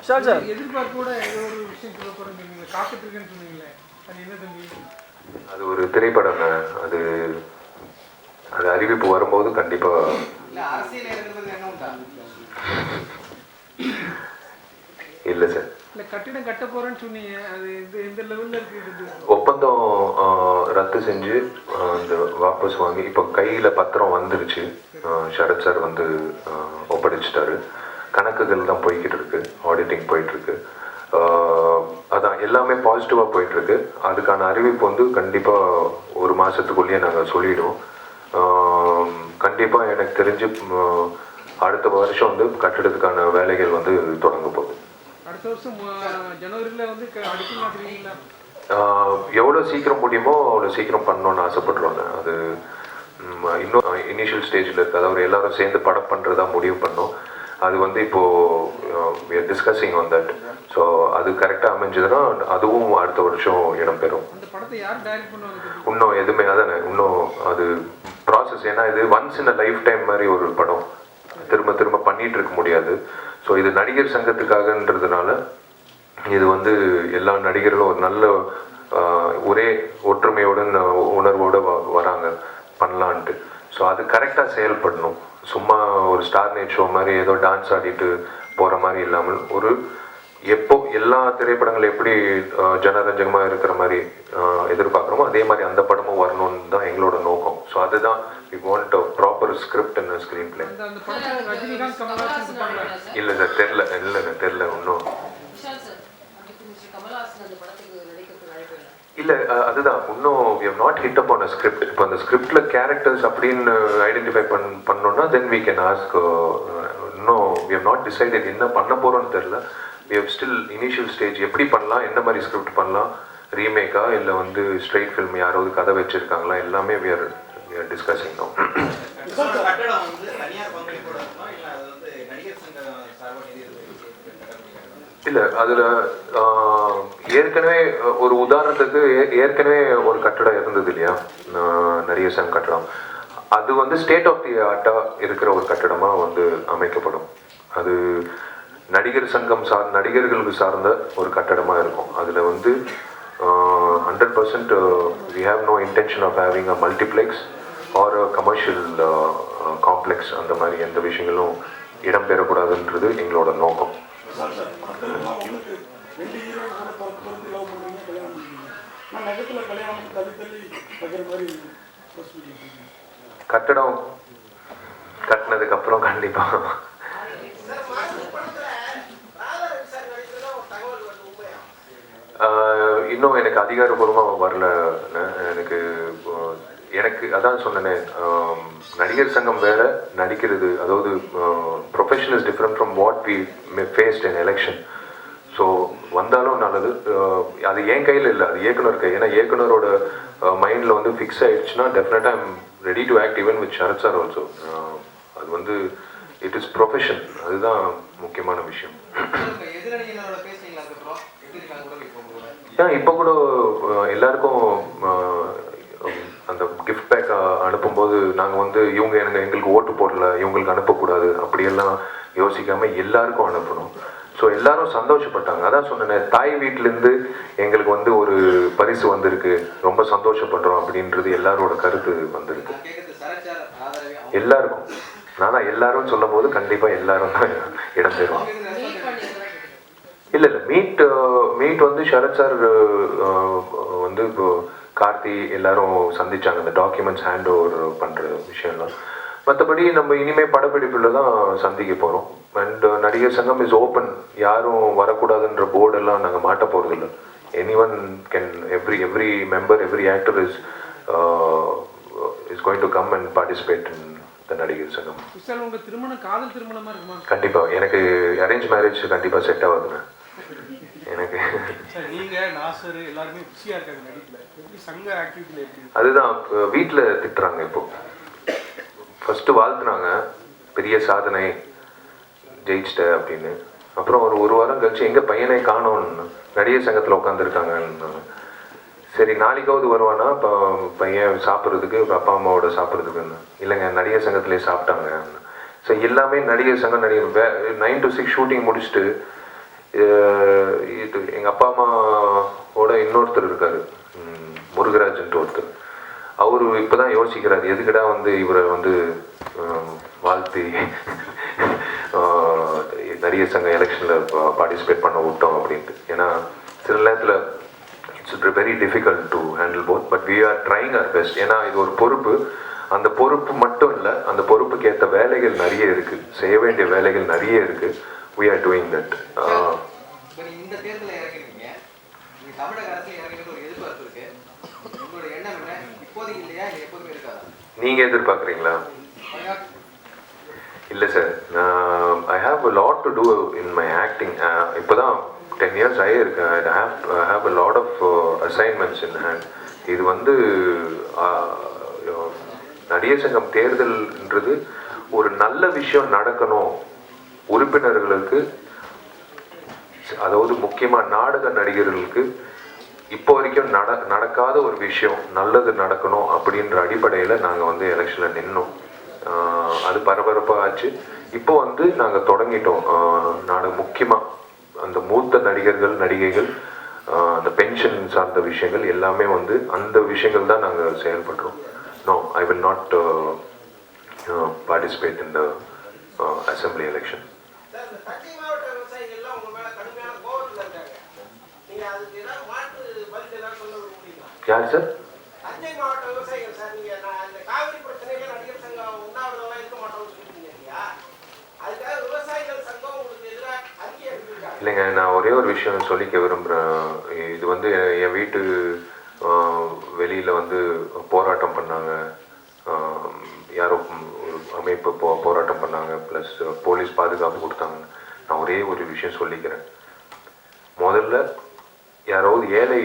Sir sir எதிர்பார்ப்போட ஏதோ ஒரு விஷயம் சொல்ல போகிறேன் காத்துட்டு இருக்கேன்னு சொன்னீங்களே அது என்ன தம்பி? அது ஒரு திரைப்படம். அது அது அறிவிப்பு வரும்போது கண்டிப்பாக இல்லை சார். இல்லை கட்டிடம் கட்ட போகிறேன்னு சொன்னீங்க, அது எந்த லெவலில் இருக்குது? ஒப்பந்தம் ரத்து செஞ்சு அந்த வாபஸ் வாங்கி இப்போ கையில் பத்திரம் வந்துருச்சு. சரத் சார் வந்து ஒப்படைச்சிட்டாரு. கணக்குகள் தான் போய்கிட்டு இருக்கு, ஆடிட்டிங் போயிட்டுருக்கு. அதான் எல்லாமே பாசிட்டிவாக போயிட்டுருக்கு. அதுக்கான அறிவிப்பு வந்து கண்டிப்பாக ஒரு மாதத்துக்குள்ளேயே நாங்கள் சொல்லிவிடுவோம். கண்டிப்பாக எனக்கு தெரிஞ்சு அடுத்த வருஷம் வந்து கட்டிடத்துக்கான வேலைகள் வந்து தொடங்க போகுது. அடுத்த வருஷம் ஜனவரியில் வந்து அடிக்கலாம்ங்களா? எவ்வளோ சீக்கிரம் முடியுமோ அவ்வளோ சீக்கிரம் பண்ணணுன்னு ஆசைப்படுறாங்க. அது இன்னும் இனிஷியல் ஸ்டேஜில் இருக்குது. அதாவது எல்லாரும் சேர்ந்து படம் பண்ணுறதா முடிவு பண்ணோம். அது வந்து இப்போது டிஸ்கஸிங் ஆன் தட். ஸோ அது கரெக்டாக அமைஞ்சதுன்னா அதுவும் அடுத்த வருஷம் இடம்பெறும். இன்னும் எதுவுமே அதானே, இன்னும் அது ப்ராசஸ். ஏன்னா இது once in a life time மாதிரி ஒரு படம், திரும்ப திரும்ப பண்ணிகிட்டு இருக்க முடியாது. ஸோ இது நடிகர் சங்கத்துக்காகன்றதுனால இது வந்து எல்லா நடிகர்களும் ஒரு நல்ல ஒரே ஒற்றுமையுடன் உணர்வோடு வராங்க பண்ணலான்ட்டு. ஸோ அது கரெக்டாக செயல்படணும். சும்மா ஒரு ஸ்டார் நைட் ஷோ மாதிரி ஏதோ டான்ஸ் ஆடிட்டு போகிற மாதிரி இல்லாமல் ஒரு எப்போ எல்லா திரைப்படங்கள் எப்படி ஜனரஞ்சகமாக இருக்கிற மாதிரி எதிர்பார்க்குறோமோ அதே மாதிரி அந்த படமும் வரணும்னு தான் எங்களோட நோக்கம். ஸோ அதுதான் we want a proper script and screen play. இல்லை சார், தெரில இன்னும் இல்லை. அதுதான் இன்னும் we have not hit up on a script. இப்போ அந்த ஸ்கிரிப்டில் கேரக்டர்ஸ் அப்படின்னு ஐடென்டிஃபை பண்ணோன்னா தென் வி கேன் ஆஸ்க். இன்னும் வி ஹவ் நாட் டிசைடட் என்ன பண்ண போகிறோன்னு தெரில. We have still initial stage. எப்படி பண்ணலாம், என்ன மாதிரி ஸ்கிரிப்ட் பண்ணலாம், ரீமேக்கா இல்லை வந்து ஸ்ட்ரெயிட் ஃபில்ம் யாராவது கதை வச்சுருக்காங்களா, எல்லாமே வி ஆர் டிஸ்கஸிங் நோ. இல்லை அதில் ஏற்கனவே ஒரு உதாரணத்துக்கு ஏற்கனவே ஒரு கட்டடம் இருந்தது இல்லையா, நடிகர் சங்க கட்டடம். அது வந்து ஸ்டேட் ஆஃப் தி ஆர்ட்டாக இருக்கிற ஒரு கட்டடமாக வந்து அமைக்கப்படும். அது நடிகர் சங்கம் நடிகர்களுக்கு சார்ந்த ஒரு கட்டடமாக இருக்கும். அதில் வந்து 100% we have no intention of having a multiplex or a commercial complex. அந்த மாதிரி எந்த விஷயங்களும் இடம்பெறக்கூடாதுன்றது எங்களோட நோக்கம். கட்டடம் கட்டினதுக்கு அப்புறம் கண்டிப்பா இன்னும் எனக்கு அதிகாரப்பூர்வமாக வரல. எனக்கு அதான் சொன்னேனே, நடிகர் சங்கம் வேற, நடிக்கிறது அதாவது profession is different from what we faced in election. So வந்தாலும் நல்லது. அது என் கையில் இல்லை, அது இயக்குனர் கை. ஏன்னா இயக்குனரோட மைண்டில் வந்து ஃபிக்ஸ் ஆகிடுச்சுன்னா டெஃபினட்டாக I'm ready to act even with Sarath sir also. அது வந்து இட் இஸ் ப்ரொஃபஷன், அதுதான் முக்கியமான விஷயம். இப்போ கூட எல்லாருக்கும் அந்த கிஃப்ட் பேக் அனுப்பும்போது நாங்கள் வந்து இவங்க எங்களுக்கு ஓட்டு போடல, இவங்களுக்கு அனுப்பக்கூடாது அப்படியெல்லாம் யோசிக்காமல் எல்லாருக்கும் அனுப்பணும். ஸோ எல்லாரும் சந்தோஷப்பட்டாங்க. அதான் சொன்னேன், தாய் வீட்டிலேருந்து எங்களுக்கு வந்து ஒரு பரிசு வந்திருக்கு, ரொம்ப சந்தோஷப்படுறோம் அப்படின்றது எல்லாரோட கருத்து வந்திருக்கு எல்லாருக்கும். நான் எல்லாரும் சொல்லும் போது கண்டிப்பாக எல்லாரும் தான் இடம் பெறும். இல்லை மீட் வந்து சரத் சார் வந்து இப்போ கார்த்தி எல்லாரும் சந்திச்சாங்க, அந்த டாக்குமெண்ட்ஸ் ஹேண்ட் ஓவர் பண்ணுற விஷயம்லாம். மற்றபடி நம்ம இனிமேல் படப்பிடிப்பில் தான் சந்திக்க போகிறோம். அண்ட் நடிகர் சங்கம் இஸ் ஓப்பன். யாரும் வரக்கூடாதுன்ற போர்டெல்லாம் நாங்கள் மாட்ட போகிறதில்ல. anyone can, every member, every actor is going to come and participate in the நடிகர் சங்கம். உங்க திருமணம் காதல் திருமணமா இருக்குமா? கண்டிப்பா. எனக்கு அரேஞ்ச் மேரேஜ் கண்டிப்பா செட் ஆகுதுங்க. எனக்கு நீங்க நாசர் எல்லாரும் பிஸியா இருக்காங்க நடிப்புல. எப்படி சங்க ஆக்டிவிட்டில இருக்கு? அதுதான் வீட்ல திட்டுறாங்க. இப்போ ஃபர்ஸ்ட் வாழ்த்துனாங்க, பெரிய சாதனை ஜெயிச்சிட்ட அப்படின்னு. அப்புறம் ஒரு வாரம் கழிச்சு எங்க பையனை காணோன்னு, நடிகர் சங்கத்தில் உட்காந்துருக்காங்கன்னு. சரி நாளைக்காவது வருவானா இப்போ பையன் சாப்பிட்றதுக்கு, அப்பா அம்மாவோட சாப்பிட்றதுக்குன்னு. இல்லைங்க நடிகர் சங்கத்திலே சாப்பிட்டாங்க. ஸோ எல்லாமே நடிகர் சங்கம், 9 to 6 ஷூட்டிங் முடிச்சுட்டு இது எங்கள் அப்பா அம்மாவோட இன்னொருத்தர் இருக்கார், முருகராஜன்ட்டு ஒருத்தர். அவரு இப்போ தான் யோசிக்கிறார், எதுக்கடா வந்து இவரை வந்து வாழ்த்தி நடிகர் சங்க எலெக்ஷனில் பார்ட்டிசிபேட் பண்ண விட்டோம் அப்படின்ட்டு. ஏன்னா சில நேரத்தில் it's very difficult to handle both, but we are trying our best. ஏன்னா இது ஒரு பொறுப்பு, அந்த பொறுப்பு மட்டும் இல்லை, அந்த பொறுப்புக்கு ஏற்ற வேலைகள் நிறைய இருக்குது, செய்ய வேண்டிய வேலைகள் நிறைய இருக்குது. We are doing that. இந்த தேர்தலில் இறங்கிருக்கீங்க, நீங்கள் தமிழக அரசில் இறங்கிட்டு ஒரு எதிர்பார்ப்பு இருக்கு, உங்களோட எண்ணம் என்ன? இப்போதைக்கு இல்லையா, இல்லை எப்போதுமே இருக்காதா? நீங்கள் எதிர்பார்க்குறீங்களா? இல்லை sir, I have a lot to do in my acting. இப்போ தான் 10 years ஆகியிருக்கு. I have a lot of assignments in hand. இது வந்து நடிகர் சங்கம் தேர்தல்ன்றது ஒரு நல்ல விஷயம் நடக்கணும் உறுப்பினர்களுக்கு, அதாவது முக்கியமாக நாடக நடிகர்களுக்கு இப்போ வரைக்கும் நடக்காத ஒரு விஷயம் நல்லது நடக்கணும் அப்படின்ற அடிப்படையில் நாங்கள் வந்து எலெக்ஷனில் நின்னோம். அது பரபரப்பாக ஆச்சு. இப்போ வந்து நாங்கள் தொடங்கிட்டோம் முக்கியமாக அந்த மூத்த நடிகர்கள் நடிகைகள் அந்த பென்ஷன் சார்ந்த விஷயங்கள் எல்லாமே வந்து அந்த விஷயங்கள் தான் நாங்கள் செயல்படுறோம். No, I will not participate in the assembly election. யார் சார்? தஞ்சை மாவட்ட விவசாயிகள் சார், நீங்க அந்த காவிரி பிரச்சனையில நடிகர் சங்கம் உண்டாவதெல்லாம் இருக்க மாட்டோம்னு சொல்லிட்டீங்க இல்லையா? அதுக்காக விவசாயிகள் சங்கம் உங்களுக்கு எதிராக அறிக்கை எடுத்துருக்காங்க. இல்லைங்க, நான் ஒரே ஒரு விஷயம் சொல்லிக்க விரும்புகிறேன். இது வந்து என் வீட்டு வெளியில் வந்து போராட்டம் பண்ணாங்க, யாரோ ஒரு அமைப்பு போராட்டம் பண்ணாங்க, ப்ளஸ் போலீஸ் பாதுகாப்பு கொடுத்தாங்க. நான் ஒரே ஒரு விஷயம் சொல்லிக்கிறேன். முதல்ல யாராவது ஏழை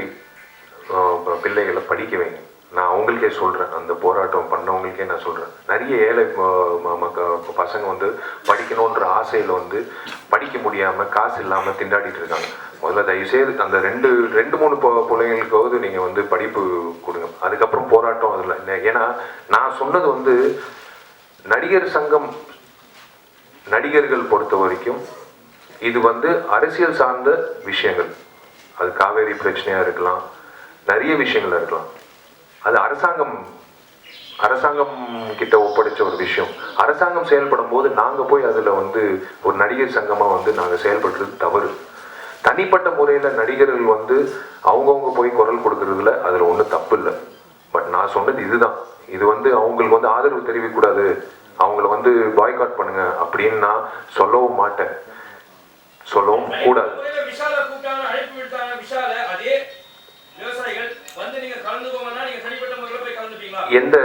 பிள்ளைகளை படிக்க வைங்க. நான் அவங்களுக்கே சொல்கிறேன், அந்த போராட்டம் பண்ணவங்களுக்கே நான் சொல்கிறேன். நிறைய ஏழை பசங்க வந்து படிக்கணுன்ற ஆசையில் வந்து படிக்க முடியாமல் காசு இல்லாமல் திண்டாடிட்டு இருக்காங்க. முதல்ல தயவுசெய்து அந்த ரெண்டு மூணு பிள்ளைங்களுக்காவது நீங்கள் வந்து படிப்பு கொடுங்க, அதுக்கப்புறம் போராட்டம் அதில். ஏன்னா நான் சொன்னது வந்து நடிகர் சங்கம் நடிகர்கள் பொறுத்த வரைக்கும் இது வந்து அரசியல் சார்ந்த விஷயங்கள். அது காவேரி பிரச்சனையாக இருக்கலாம், நிறைய விஷயங்கள் இருக்கலாம். அது அரசாங்கம் கிட்ட ஒப்படைச்ச ஒரு விஷயம். அரசாங்கம் செயல்படும் போது நாங்கள் போய் அதில் வந்து ஒரு நடிகர் சங்கமாக வந்து நாங்கள் செயல்படுறது தவறு. தனிப்பட்ட முறையில் நடிகர்கள் வந்து அவங்கவுங்க போய் குரல் கொடுக்கறதுல அதில் ஒன்றும் தப்பு இல்லை. பட் நான் சொன்னது இதுதான், இது வந்து அவங்களுக்கு வந்து ஆதரவு தெரிவிக்கக்கூடாது, அவங்கள வந்து பாய்காட் பண்ணுங்க அப்படின்னு நான் சொல்லவும் மாட்டேன், சொல்லவும் கூடாது. எந்த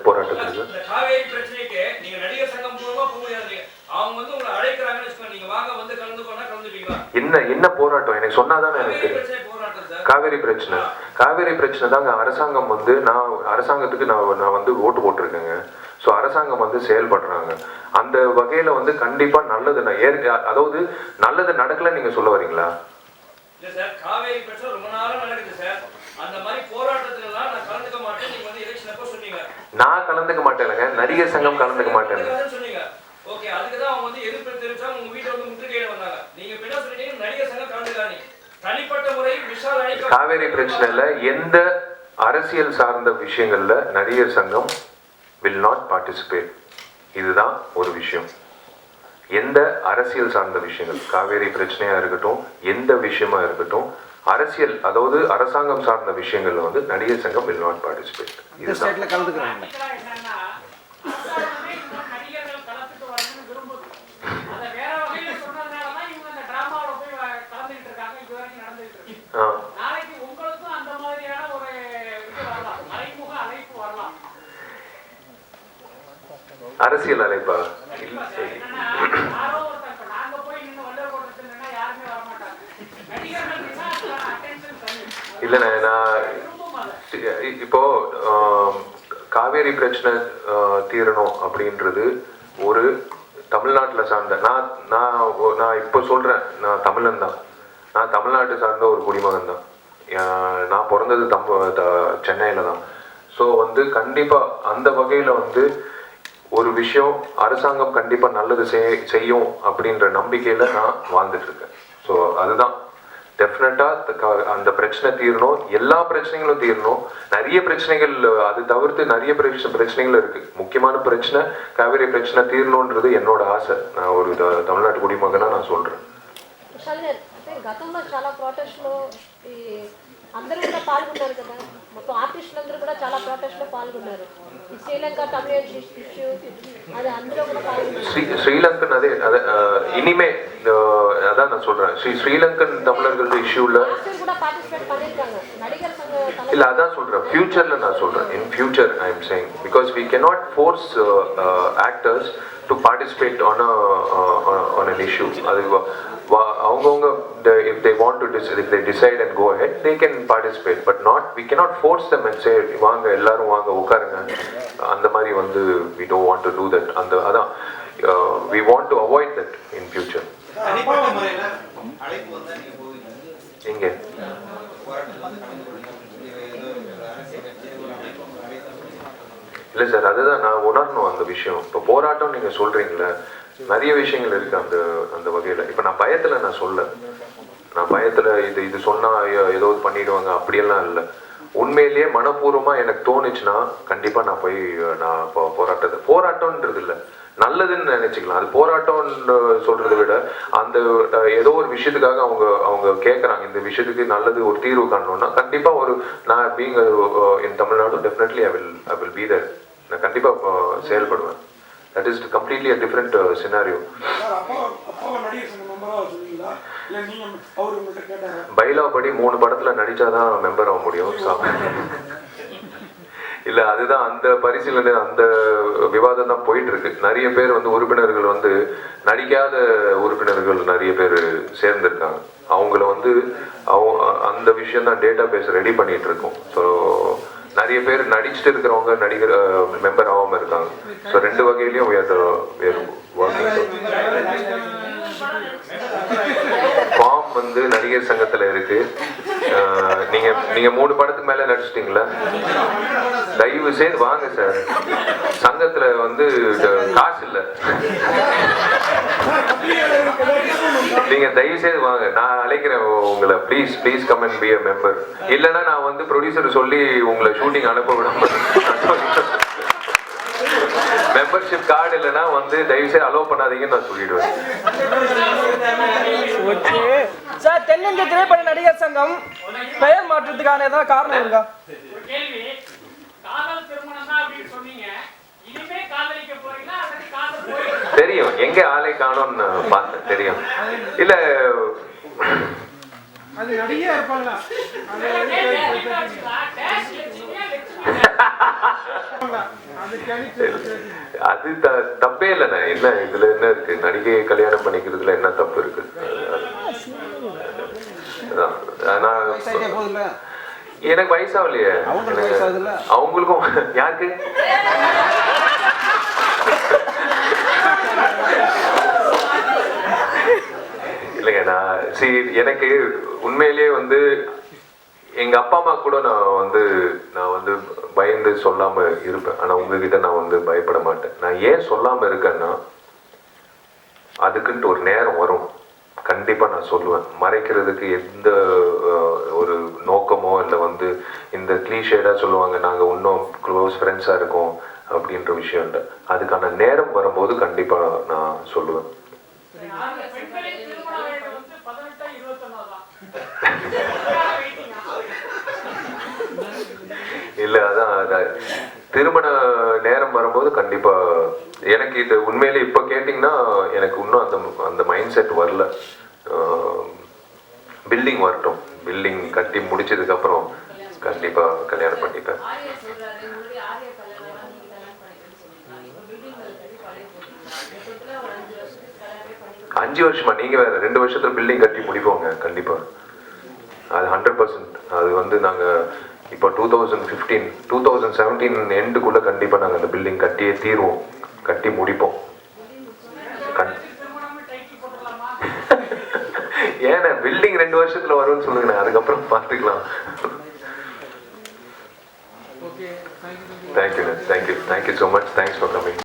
போராட்டத்துக்கு? காவேரி பிரச்சனைக்கு நீங்க நடிகர் சங்கம் மூலமா போக முடியாது, அவங்க வந்து உங்களை அழைக்கிறாங்கன்னு வச்சுக்கோங்க, நீங்க வாங்க வந்து கலந்துக்கோனா கலந்துப்பீங்களா? என்ன போராட்டம் எனக்கு சொன்னாதான் எனக்கு தெரியும். காவேரி பிரச்சனை தாங்க. அரசாங்கம் வந்து அரசாங்கத்துக்கு நான் வந்து ஓட்டு போட்டிருக்கேங்க. ஸோ அரசாங்கம் வந்து செயல்படுறாங்க அந்த வகையில வந்து கண்டிப்பா நல்லது. அதாவது நல்லது நடக்கல நீங்க சொல்ல வரீங்களா? இல்ல சார், காவேரி பிரச்சனை ரொம்ப நாளா நடக்குது சார். அந்த மாதிரி போராட்டத்துல எல்லாம் நான் கலந்துக்க மாட்டேன், நீங்க வந்து எலெக்ஷன் அப்போ சொன்னீங்க. நான் கலந்துக்க மாட்டேங்க, நடிகர் சங்கம் கலந்துக்க மாட்டேன் சொன்னீங்க. ஓகே, அதுக்கு தான் அவங்க வந்து எதிர்ப்பு தெரிவிச்சாங்க, உங்க வீட்டை வந்து முற்றுகையிட வந்தாங்க. நீங்க என்ன சொல்லிட்டீங்க, நடிகர் சங்கம் கலந்துக்கானி தனிப்பட்ட முறையில் விஷால் அழைக்க. காவேரி பிரச்சனைல எந்த அரசியல் சார்ந்த விஷயங்கள்ல நடிகர் சங்கம் will not participate. இதுதான் ஒரு விஷயம். எந்த அரசியல் சார்ந்த விஷயங்கள், காவேரி பிரச்சனையா இருக்கட்டும், எந்த விஷயமா இருக்கட்டும், அரசியல் அதாவது அரசாங்கம் சார்ந்த விஷயங்கள்ல வந்து நடிகர் சங்கம் will not participate. இந்த ஸ்டேட்ல கலந்துக்கறாங்க. நாளைக்கு உங்களுக்கும் அந்த மாதிரியான ஒரு இது வரலாம், மறைமுக அழைப்பு வரலாம். அரசியல் அழைப்பா? இல்லைண்ணே, நான் இப்போ காவேரி பிரச்சனை தீரணும் அப்படின்றது ஒரு தமிழ்நாட்டில் சார்ந்த நான் இப்போ சொல்கிறேன், நான் தமிழன் தான், நான் தமிழ்நாட்டை சார்ந்த ஒரு குடிமகன் தான். நான் பிறந்தது சென்னையில் தான். ஸோ வந்து கண்டிப்பாக அந்த வகையில் வந்து ஒரு விஷயம் அரசாங்கம் கண்டிப்பாக நல்லது செய்யும் அப்படின்ற நம்பிக்கையில் நான் வாழ்ந்துட்டு இருக்கேன். ஸோ அதுதான் டெஃபினட்டாக அந்த பிரச்சனை தீரணும், எல்லா பிரச்சனைகளும் தீரணும். நிறைய பிரச்சனைகள் அது தவிர்த்து நிறைய பிரச்சனைகள் இருக்கு. முக்கியமான பிரச்சனை காவிரி பிரச்சனை தீரணுன்றது என்னோட ஆசை. நான் ஒரு தமிழ்நாட்டு குடிமகனா நான் சொல்றேன். గతంలో చాలా ప్రొటెస్ట్లో ఈ అందరూ కూడా పాల్గొన్నారు కదా, మొత్తం ఆర్టిస్టులు అందరూ కూడా చాలా ప్రొటెస్ట్లో పాల్గొన్నారు. ఈ శ్రీలంక తమిళ ఇష్యూ அது అందులో కూడా పాల్గొన్నారు. ஸ்ரீலங்கன் அதே இனிமே அதான் நான் சொல்றேன். ஸ்ரீலங்கன் தமிழர்கள் இஷ்யூல கூட பார்ட்டிசிபேட் பண்ணிருக்காங்க நடிகர் சங்க. இல்ல அதான் சொல்றேன், ஃபியூச்சர்ல நான் சொல்றேன். In future I am saying because we cannot force actors to participate on an issue. அது அவங்கவுங்க if they want to if they decide and go ahead they can participate, but not we cannot force them and say வாங்க எல்லாரும் வாங்க உட்காருங்க அந்த மாதிரி வந்து we don't want to do that. அந்த அதான் we want to avoid that in future. எங்க இல்லை சார், அதுதான் நான் உணரணும் அந்த விஷயம். இப்போ போராட்டம் நீங்கள் சொல்கிறீங்களே, நிறைய விஷயங்கள் இருக்குது அந்த அந்த வகையில். இப்போ நான் பயத்தில் நான் பயத்தில் இது சொன்னால் ஏதோ பண்ணிடுவாங்க அப்படியெல்லாம் இல்லை. உண்மையிலேயே மனப்பூர்வமாக எனக்கு தோணுச்சுன்னா கண்டிப்பாக நான் போய் நான் போராட்டம்ன்றது இல்லை, நல்லதுன்னு நினைச்சுக்கலாம். அது போராட்டம்னு சொல்றதை விட அந்த ஏதோ ஒரு விஷயத்துக்காக அவங்க கேட்குறாங்க, இந்த விஷயத்துக்கு நல்லது ஒரு தீர்வு காணணும்னா கண்டிப்பா ஒரு நான் being in Tamil Nadu definitely I will be there. நான் கண்டிப்பா செயல்படுவேன். That is completely a different scenario. பைலா படி 3 படத்துல நடிச்சாதான் மெம்பர் ஆக முடியும். இல்ல அதுதான் அந்த பரிசீலனை அந்த விவாதம் தான் போயிட்டு இருக்கு. நிறைய பேர் வந்து உறுப்பினர்கள் வந்து நடிக்காத உறுப்பினர்கள் நிறைய பேர் சேர்ந்திருக்காங்க. அவங்கள வந்து அந்த விஷயம் தான் டேட்டா பேஸ் ரெடி பண்ணிட்டு இருக்கோம். ஸோ நிறைய பேர் நடிச்சுட்டு இருக்கிறவங்க நடிகர் மெம்பர் ஆகாம இருக்காங்க. ஸோ 2 வகையிலையும் ஃபார்ம் வந்து நடிகர் சங்கத்துல இருக்கு. நீங்க 3 படத்துக்கு மேல நடிச்சிட்டீங்களா? தயவு செய்து வாங்க சார், சங்கத்துல வந்து காசு இல்ல, நீங்க தயவு செய்து வாங்க, நான் அழைக்கிறேன் உங்களை. Please please come and be a member. இல்லைன்னா நான் வந்து ப்ரொடியூசர் சொல்லி உங்களை ஷூட்டிங் அனுப்ப விடாம, மெம்பர்ஷிப் கார்டு இல்லைன்னா வந்து தயவு செய்து அலோவ் பண்ணாதீங்கன்னு நான் சொல்லிடுவேன். சார், தென்னிந்திய திரைப்பட நடிகர் சங்கம் பெயர் மாற்றத்துக்கான ஏதாவது காரணம் இருக்கா? தெரியும், எங்க ஆளை காணும்னு பார்த்தேன், தெரியும். இல்ல அது நடிகையா இருப்பாங்க. அது தப்பே இல்லைண்ணா. என்ன இதுல என்ன இருக்கு? நடிகையை கல்யாணம் பண்ணிக்கிறதுல என்ன தப்பு இருக்கு? எனக்கு வயசாகலையே, அவங்களுக்கும் யாருக்கு இல்லைங்க. எனக்கு உண்மையிலேயே வந்து எங்க அப்பா அம்மா கூட நான் வந்து பயந்து சொல்லாம இருப்பேன். ஆனா உங்ககிட்ட நான் வந்து பயப்பட மாட்டேன். நான் ஏன் சொல்லாம இருக்கேன்னா அதுக்குன்ட்டு ஒரு நேரம் வரும், கண்டிப்பா நான் சொல்லுவேன். மறைக்கிறதுக்கு எந்த ஒரு நோக்கமோ இல்லை வந்து இந்த கிளீஷேடா சொல்லுவாங்க நாங்க இன்னும் க்ளோஸ் ஃப்ரெண்ட்ஸா இருக்கோம் அப்படின்ற விஷயம் இல்லை. அதுக்கான நேரம் வரும்போது கண்டிப்பா நான் சொல்லுவேன். இல்ல அதான் திருமண நேரம் வரும்போது கண்டிப்பா எனக்கு இது உண்மையிலே இப்ப கேட்டீங்கன்னா எனக்கு இன்னும் அந்த மைண்ட் செட் வரல. பில்டிங் வரட்டும், பில்டிங் கட்டி முடிச்சதுக்கு அப்புறம் கண்டிப்பா கல்யாணம் பண்ணிப்பேன். 5 வருஷமா? நீங்க வேற 2 வருஷத்துல பில்டிங் கட்டி முடிப்போங்க கண்டிப்பா. அது 100%. அது வந்து நாங்க இப்போ 2015 2017 எண்டுக்குள்ள கண்டிப்பா நாங்க அந்த பில்டிங் கட்டியே தீர்வோம், கட்டி முடிப்போம். ஏன்னா பில்டிங் 2 வருஷத்துல வரும்னு சொல்லுங்க, அதுக்கப்புறம் பார்த்துக்கலாம். Thank you so much, thanks for coming.